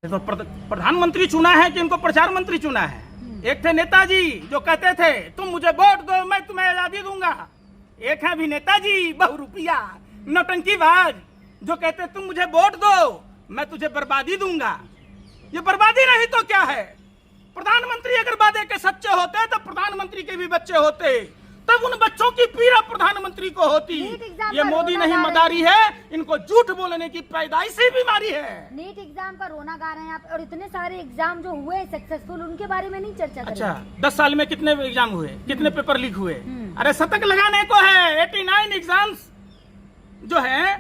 तो प्रधानमंत्री चुना है कि इनको प्रचार मंत्री चुना है? एक थे नेताजी जो कहते थे तुम मुझे वोट दो मैं तुम्हें आजादी दूंगा। एक है भी नेताजी बहुरूपिया नौटंकीबाज जो कहते तुम मुझे वोट दो मैं तुझे बर्बादी दूंगा। ये बर्बादी नहीं तो क्या है? प्रधानमंत्री अगर वादे के सच्चे होते तो प्रधानमंत्री के भी बच्चे होते, तब उन बच्चों की पीड़ा प्रधानमंत्री को होती। ये मोदी नहीं मदारी है, इनको झूठ बोलने की पैदाइशी बीमारी है। नीट एग्जाम का रोना गा रहे हैं आप, और इतने सारे एग्जाम जो हुए सक्सेसफुल उनके बारे में नहीं चर्चा करें। अच्छा 10 साल में कितने एग्जाम हुए, कितने पेपर लीक हुए? अरे शतक लगाने को है। 89 एग्जाम्स जो है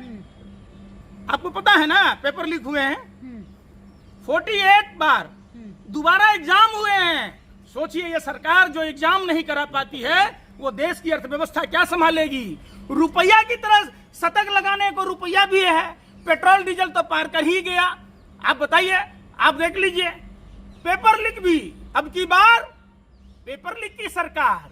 आपको पता है ना पेपर लीक हुए हैं। 48 बार दोबारा एग्जाम हुए हैं। सोचिए ये सरकार जो एग्जाम नहीं करा पाती है वो देश की अर्थव्यवस्था क्या संभालेगी? रुपया की तरह शतक लगाने को रुपया भी है, पेट्रोल डीजल तो पार कर ही गया। आप बताइए, आप देख लीजिए पेपर लीक भी। अब की बार पेपर लीक की सरकार,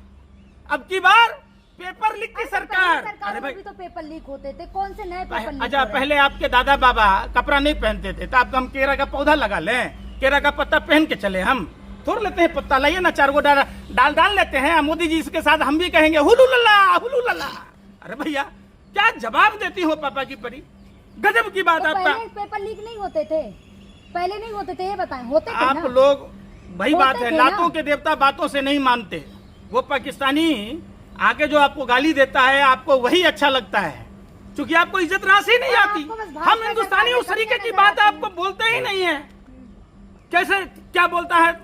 अब की बार पेपर लीक की सरकार। अरे भाई तो पेपर लीक होते थे, कौन से नए पेपर लीक? अच्छा पहले आपके दादा बाबा कपड़ा नहीं पहनते थे तो अब हम केरा का पौधा लगा लें, केरा का पत्ता पहन के चले। हम थोड़ लेते हैं पत्ता, लाइए ना 4 गो डाल लेते हैं। मोदी जी इसके साथ हम भी कहेंगे हुलू लला हुलू लला। अरे भैया क्या जवाब देती हो पापा की परी? गजब की बात। तो आपका पेपर लीक नहीं होते थे, पहले नहीं होते थे, ये बताएं। होते थे आप ना? लोग वही बात है, थे लातों ना? के देवता बातों से नहीं मानते। वो पाकिस्तानी आके जो आपको गाली देता है आपको वही अच्छा लगता है, क्योंकि आपको इज्जत राशि नहीं आती। हम हिंदुस्तानी उस तरीके की बात आपको बोलते ही नहीं है। कैसे क्या बोलता है?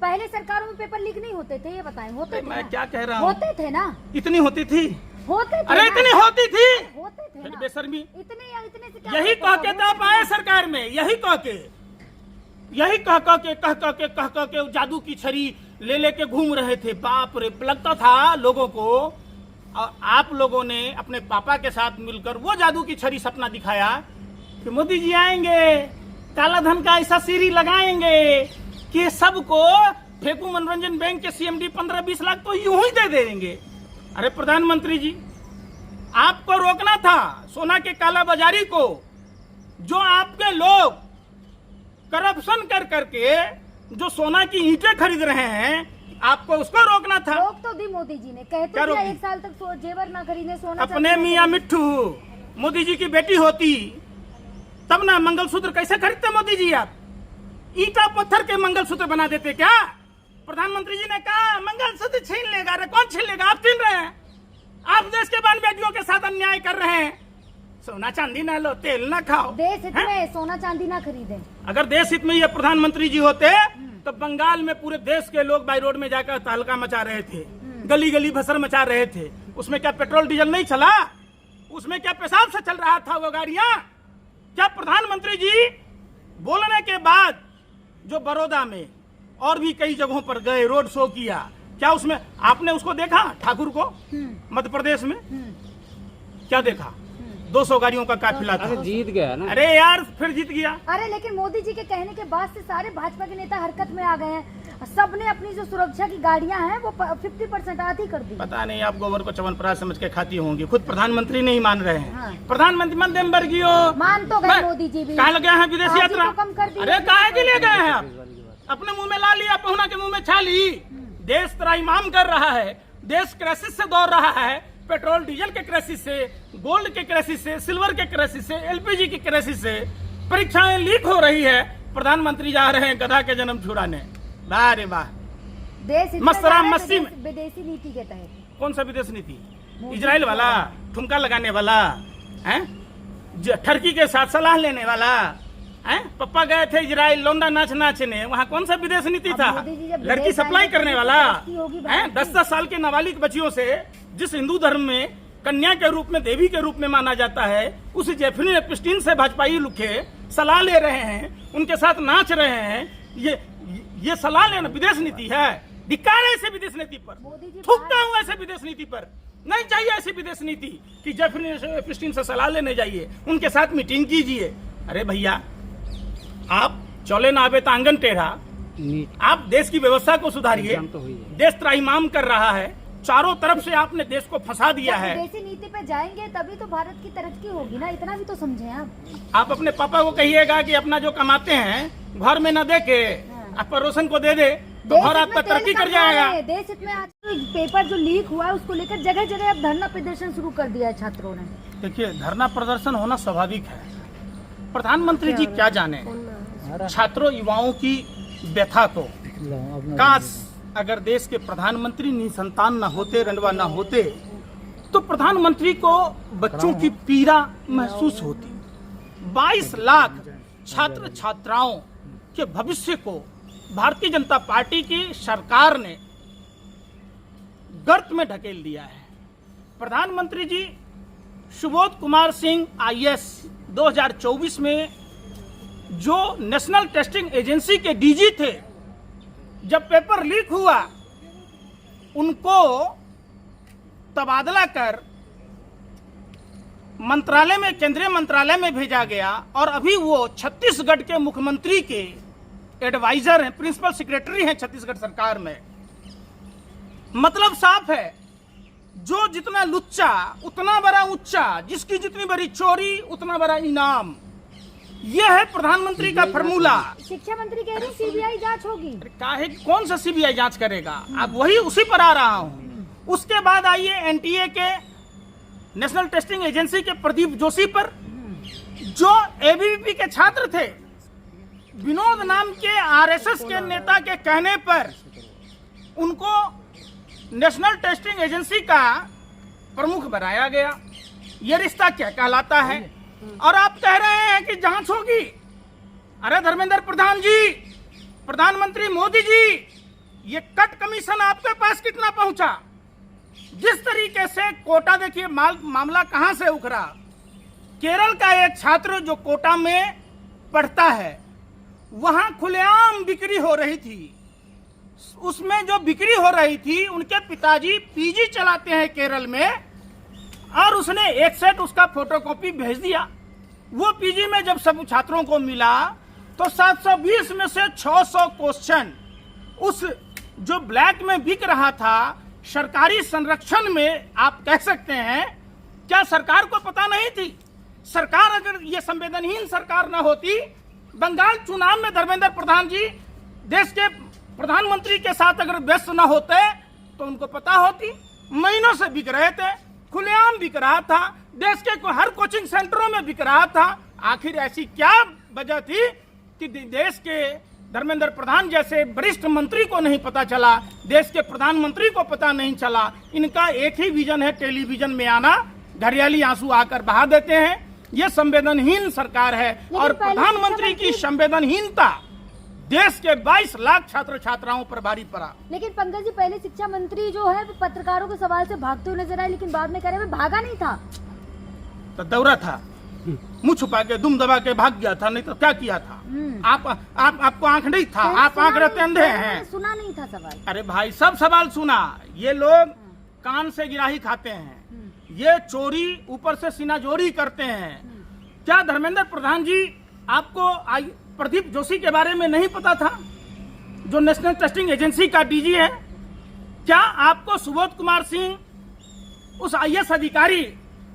पहले सरकारों में पेपर लीक नहीं होते थे, ये बताएं। होते थे मैं ना? क्या कह रहा हूँ? होते थे ना? इतनी होती थी? होते थे अरे ना? इतनी होती थी? होते थे ना? बेशर्मी। इतने या इतने से क्या यही कह के तो आप आए सरकार में, यही कह के कह के जादू की छड़ी ले लेके घूम रहे थे। बाप रे, लगता था लोगों को। और आप लोगों ने अपने पापा के साथ मिलकर वो जादू की छड़ी सपना दिखाया कि मोदी जी आएंगे, काला धन का ऐसा सीरी लगाएंगे कि सबको फेंकू मनोरंजन बैंक के सीएमडी 15-20 लाख तो यूं ही दे देंगे। अरे प्रधानमंत्री जी आपको रोकना था सोना के काला बाजारी को, जो आपके लोग करप्शन कर करके जो सोना की ईंटें खरीद रहे हैं, आपको उसको रोकना था। रोक तो दी मोदी जी ने, कहते क्या थे रोक दी? 1 साल तक जेवर ना खरीदे, सोना अपने मियाँ मिट्ठू मोदी जी की बेटी होती तब ना मंगलसूत्र कैसे खरीदते मोदी जी? आप ईटा पत्थर के मंगलसूत्र बना देते क्या? प्रधानमंत्री जी ने कहा मंगलसूत्र छीन लेगा। अरे कौन छीन लेगा? आप छीन रहे हैं। आप देश के बाल बेटियों के साथ अन्याय कर रहे हैं। सोना चांदी ना लो, तेल ना खाओ। देश हित में सोना चांदी ना खरीदे। अगर देश हित में ये प्रधानमंत्री जी होते तो बंगाल में पूरे देश के लोग बाई रोड में जाकर तहलका मचा रहे थे, गली गली भसर मचा रहे थे। उसमें क्या पेट्रोल डीजल नहीं चला? उसमें क्या पेशाब से चल रहा था वो गाड़ियां? क्या प्रधानमंत्री जी बोलने के बाद जो बड़ौदा में और भी कई जगहों पर गए, रोड शो किया, क्या उसमें आपने उसको देखा ठाकुर को? मध्य प्रदेश में क्या देखा? 200 गाड़ियों का काफिला था। जीत गया ना? अरे यार फिर जीत गया। अरे लेकिन मोदी जी के कहने के बाद से सारे भाजपा के नेता हरकत में आ गए हैं। सबने अपनी जो सुरक्षा की गाड़ियां हैं वो 50% आधी कर दी। पता नहीं आप गोबर को च्यवनप्राश समझ के खाती होंगी। खुद प्रधानमंत्री नहीं मान रहे हैं। हाँ। प्रधानमंत्री मध्यम वर्गीय मान तो गए मोदी जी भी। कहाँ गए हैं विदेश यात्रा? तो कम कर दी। अरे काहे के लिए गए हैं आप? अपने मुंह में ला लिया, पहुना के मुंह में छा ली। देश त्राहिमाम कर रहा है, देश क्राइसिस से दौड़ रहा है। पेट्रोल डीजल के क्राइसिस से, गोल्ड के क्राइसिस से, सिल्वर के क्राइसिस से, एलपीजी की क्राइसिस से, परीक्षाएं लीक हो रही है। प्रधानमंत्री जा रहे हैं गधा के जन्म छुड़ाने। वाह रे वाह। देश मसरा मस्सी में विदेशी नीति के तहत। कौन सा विदेश नीति? इजराइल वाला, ठुमका लगाने वाला है, ठरकी के साथ सलाह लेने वाला है। पप्पा गए थे इजराइल लौंडा नाचने, वहाँ कौन सा विदेश नीति था? लड़की सप्लाई करने वाला है। 10-10 साल के नाबालिग बच्चियों से, जिस हिंदू धर्म में कन्या के रूप में, देवी के रूप में माना जाता है, उस जेफनी एप्स्टीन से भाजपाई लुखे सलाह ले रहे हैं, उनके साथ नाच रहे हैं। ये सलाह लेना विदेश नीति है? धिक्कार है ऐसे विदेश नीति पर, थूकता हूँ ऐसे विदेश नीति पर। नहीं चाहिए ऐसी विदेश नीति कि जेफनी एप्स्टीन से सलाह लेने जाइए, उनके साथ मीटिंग कीजिए। अरे भैया आप चले ना आवे तो आंगन टेढ़ा। आप देश की व्यवस्था को सुधारिए। देश त्राहिमाम कर रहा है, चारों तरफ से आपने देश को फंसा दिया है। विदेशी नीति पे जाएंगे तभी तो भारत की तरक्की होगी ना, इतना भी तो समझे आप अपने पापा को कहिएगा कि अपना जो कमाते हैं घर में न दे के आप पड़ोसन को दे दे, तो घर आपका तरक्की कर जाएगा। देश में आज पेपर जो लीक हुआ है उसको लेकर जगह जगह अब धरना प्रदर्शन शुरू कर दिया है छात्रों ने। देखिए, धरना प्रदर्शन होना स्वाभाविक है। प्रधानमंत्री जी क्या जाने छात्रों युवाओं की व्यथा को। काश अगर देश के प्रधानमंत्री निसंतान न होते, रंडवा न होते, तो प्रधानमंत्री को बच्चों की पीड़ा महसूस होती। 22 लाख छात्र छात्राओं के भविष्य को भारतीय जनता पार्टी की सरकार ने गर्त में ढकेल दिया है। प्रधानमंत्री जी सुबोध कुमार सिंह आईएएस 2024 में जो नेशनल टेस्टिंग एजेंसी के डीजी थे, जब पेपर लीक हुआ उनको तबादला कर मंत्रालय में, केंद्रीय मंत्रालय में भेजा गया और अभी वो छत्तीसगढ़ के मुख्यमंत्री के एडवाइजर हैं, प्रिंसिपल सेक्रेटरी हैं छत्तीसगढ़ सरकार में। मतलब साफ है, जो जितना लुच्चा उतना बड़ा उच्चा, जिसकी जितनी बड़ी चोरी उतना बड़ा इनाम। यह है प्रधानमंत्री का फॉर्मूला। शिक्षा मंत्री कह रहे हैं सीबीआई जांच होगी। काहे, कौन सा सीबीआई जांच करेगा? आप वही उसी पर आ रहा हूं। उसके बाद आइए एनटीए के, नेशनल टेस्टिंग एजेंसी के प्रदीप जोशी पर, जो एबीवीपी के छात्र थे, विनोद नाम के आरएसएस के नेता के कहने पर उनको नेशनल टेस्टिंग एजेंसी का प्रमुख बनाया गया। यह रिश्ता क्या कहलाता है? और आप कह रहे हैं कि जांच होगी। अरे धर्मेंद्र प्रधान जी, प्रधानमंत्री मोदी जी, ये कट कमीशन आपके पास कितना पहुंचा? जिस तरीके से कोटा, देखिए मामला कहां से उखड़ा। केरल का एक छात्र जो कोटा में पढ़ता है, वहां खुलेआम बिक्री हो रही थी। उसमें जो बिक्री हो रही थी, उनके पिताजी पीजी चलाते हैं केरल में, और उसने एक सेट उसका फोटोकॉपी भेज दिया। वो पीजी में जब सब छात्रों को मिला तो 720 में से 600 क्वेश्चन उस जो ब्लैक में बिक रहा था, सरकारी संरक्षण में, आप कह सकते हैं। क्या सरकार को पता नहीं थी? सरकार, अगर ये संवेदनहीन सरकार न होती, बंगाल चुनाव में धर्मेंद्र प्रधान जी देश के प्रधानमंत्री के साथ अगर व्यस्त न होते तो उनको पता होती। महीनों से बिक रहे थे, खुलेआम बिक रहा था, देश के हर कोचिंग सेंटरों में बिक रहा था। आखिर ऐसी क्या वजह थी कि देश के धर्मेंद्र प्रधान जैसे वरिष्ठ मंत्री को नहीं पता चला, देश के प्रधानमंत्री को पता नहीं चला? इनका एक ही विजन है, टेलीविजन में आना, घड़ियाली आंसू आकर बहा देते हैं। ये संवेदनहीन सरकार है। और प्रधानमंत्री की संवेदनहीनता देश के 22 लाख छात्र छात्राओं पर भारी पड़ा। लेकिन पंकज जी, पहले शिक्षा मंत्री जो है वो पत्रकारों के सवाल से भागते हुए नजर आए, लेकिन बाद में कह रहे हैं भागा नहीं था, तो दौरा था, मुंह छुपा के दुम दबा के भाग गया था, नहीं तो क्या किया था? आपको आंख नहीं था? आप आंख रहते अंधे हैं? सुना नहीं था सवाल? अरे भाई, सब सवाल सुना। ये लोग कान से गिराही खाते हैं, ये चोरी ऊपर से सीनाजोरी करते हैं। क्या धर्मेंद्र प्रधान जी आपको प्रदीप जोशी के बारे में नहीं पता था, जो नेशनल टेस्टिंग एजेंसी का डीजी है? क्या आपको सुबोध कुमार सिंह उस आईएएस अधिकारी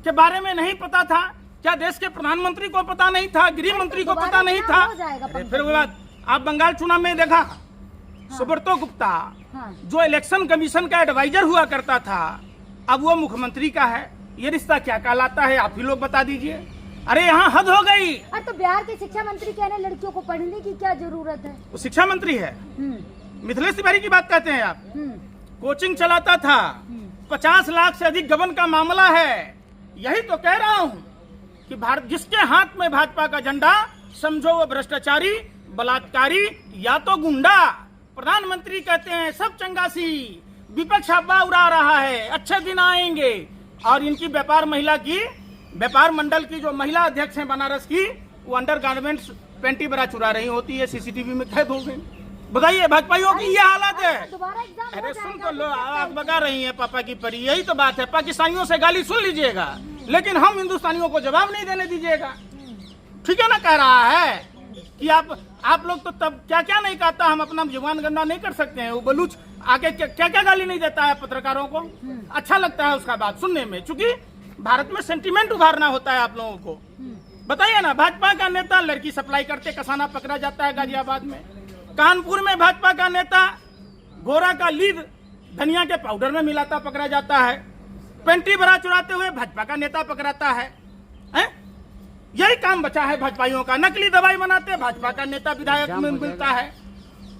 के बारे में नहीं पता था? क्या देश के प्रधानमंत्री को पता नहीं था? गृह मंत्री को पता नहीं था? फिर वो बात, आप बंगाल चुनाव में देखा, सुब्रतो गुप्ता जो इलेक्शन कमीशन का एडवाइजर हुआ करता था, अब वो मुख्यमंत्री का है। ये रिश्ता क्या कहलाता है? आप ही लोग बता दीजिए। अरे यहाँ हद हो गई। अरे तो बिहार के शिक्षा मंत्री कह रहे हैं लड़कियों को पढ़ने की क्या जरूरत है? वो शिक्षा मंत्री है, मिथिलेश तिवारी की बात कहते हैं आप। कोचिंग चलाता था, 50 लाख से अधिक गबन का मामला है। यही तो कह रहा हूँ कि भारत, जिसके हाथ में भाजपा का झंडा, समझो वो भ्रष्टाचारी, बलात्कारी या तो गुंडा। प्रधानमंत्री कहते हैं सब चंगासी, विपक्ष अफवाह उड़ा रहा है, अच्छे दिन आएंगे। और इनकी व्यापार मंडल की जो महिला अध्यक्ष हैं बनारस की, वो अंडरगारमेंट्स पेंटी बरा चुरा रही होती है, सीसीटीवी में कैद हो गई। बताइए भाजपाइयों की ये हालत है। अरे सुन तो लो, आग बगा रही है पापा की परी। यही तो बात है, पाकिस्तानियों से गाली सुन लीजिएगा, लेकिन हम हिंदुस्तानियों को जवाब नहीं देने दीजिएगा। ठीक है ना? कह रहा है कि आप लोग तो तब क्या क्या नहीं कहता, हम अपना जुबान गंदा नहीं कर सकते हैं। वो बलूच आके क्या क्या गाली नहीं देता है पत्रकारों को। अच्छा लगता है उसका बात सुनने में, क्योंकि भारत में सेंटीमेंट उभारना होता है आप लोगों को। बताइए ना, भाजपा का नेता लड़की सप्लाई करते कसाना पकड़ा जाता है गाजियाबाद में। कानपुर में भाजपा का नेता गोरा का लीड धनिया के पाउडर में मिलाता पकड़ा जाता है। पेंटी भरा चुराते हुए भाजपा का नेता पकड़ाता है, हैं? यही काम बचा है भाजपाइयों का। नकली दवाई बनाते भाजपा का नेता विधायक में मिलता है।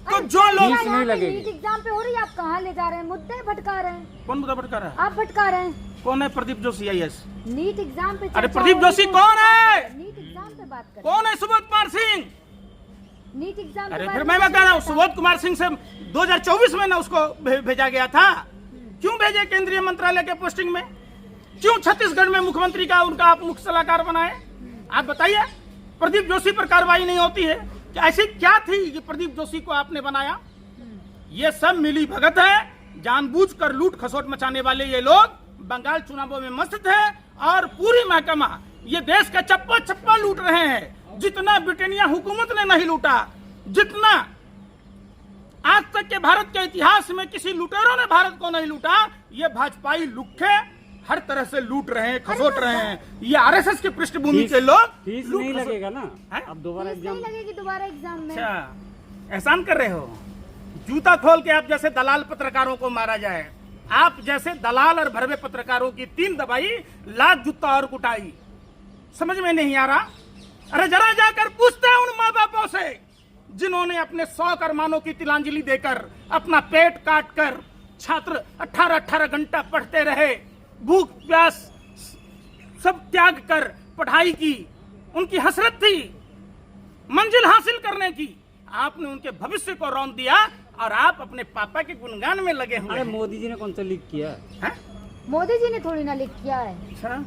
तो जो लोग नीट एग्जाम पे हो रही है, आप कहाँ ले जा रहे हैं? मुद्दे भटका रहे हैं। कौन मुद्दा भटका रहा है? आप भटका रहे हैं। कौन है Pradeep Joshi IAS? NEET exam पे अरे चर्चा प्रदीप हो रही जोशी है, कौन है? नीट एग्जाम पे बात करें। कौन है सुबोध कुमार सिंह? नीट एग्जाम अरे फिर मैं बता रहा हूँ, सुबोध कुमार सिंह से 2024 में ना उसको भेजा गया था। क्यों भेजे केंद्रीय मंत्रालय के पोस्टिंग में? क्यों छत्तीसगढ़ में मुख्यमंत्री का उनका आप मुख्य सलाहकार बनाए? आप बताइए, प्रदीप जोशी पर कार्रवाई नहीं होती है? कि ऐसी क्या थी कि प्रदीप जोशी को आपने बनाया? ये सब मिली भगत है। जानबूझकर लूट खसोट मचाने वाले ये लोग बंगाल चुनावों में मस्त थे और पूरी महकमा ये देश का चप्पा चप्पा लूट रहे हैं। जितना ब्रिटेनिया हुकूमत ने नहीं लूटा, जितना आज तक के भारत के इतिहास में किसी लुटेरों ने भारत को नहीं लूटा, ये भाजपाई लुक्खे हर तरह से लूट रहे हैं, खसोट रहे हैं। ये आरएसएस की पृष्ठभूमि के लोग फीस नहीं लगेगा ना है? अब दोबारा फीस नहीं लगेगी दोबारा एग्जाम में। अच्छा, एहसान कर रहे हो? जूता खोल के आप जैसे दलाल पत्रकारों को मारा जाए। आप जैसे दलाल और भरवे पत्रकारों की 3 दबाई, लात जूता और कुटाई। समझ में नहीं आ रहा? अरे जरा जाकर पूछते हैं उन माँ बापों से जिन्होंने अपने 100 अरमानों की तिलांजलि देकर अपना पेट काट कर छात्र 18-18 घंटा पढ़ते रहे, भूख प्यास सब त्याग कर पढ़ाई की। उनकी हसरत थी मंजिल हासिल करने की। आपने उनके भविष्य को रौंद दिया और आप अपने पापा के गुणगान में लगे हुए अरे हैं। मोदी जी ने कौन सा लीक किया हैं? मोदी जी ने थोड़ी ना लिख किया है। अच्छा,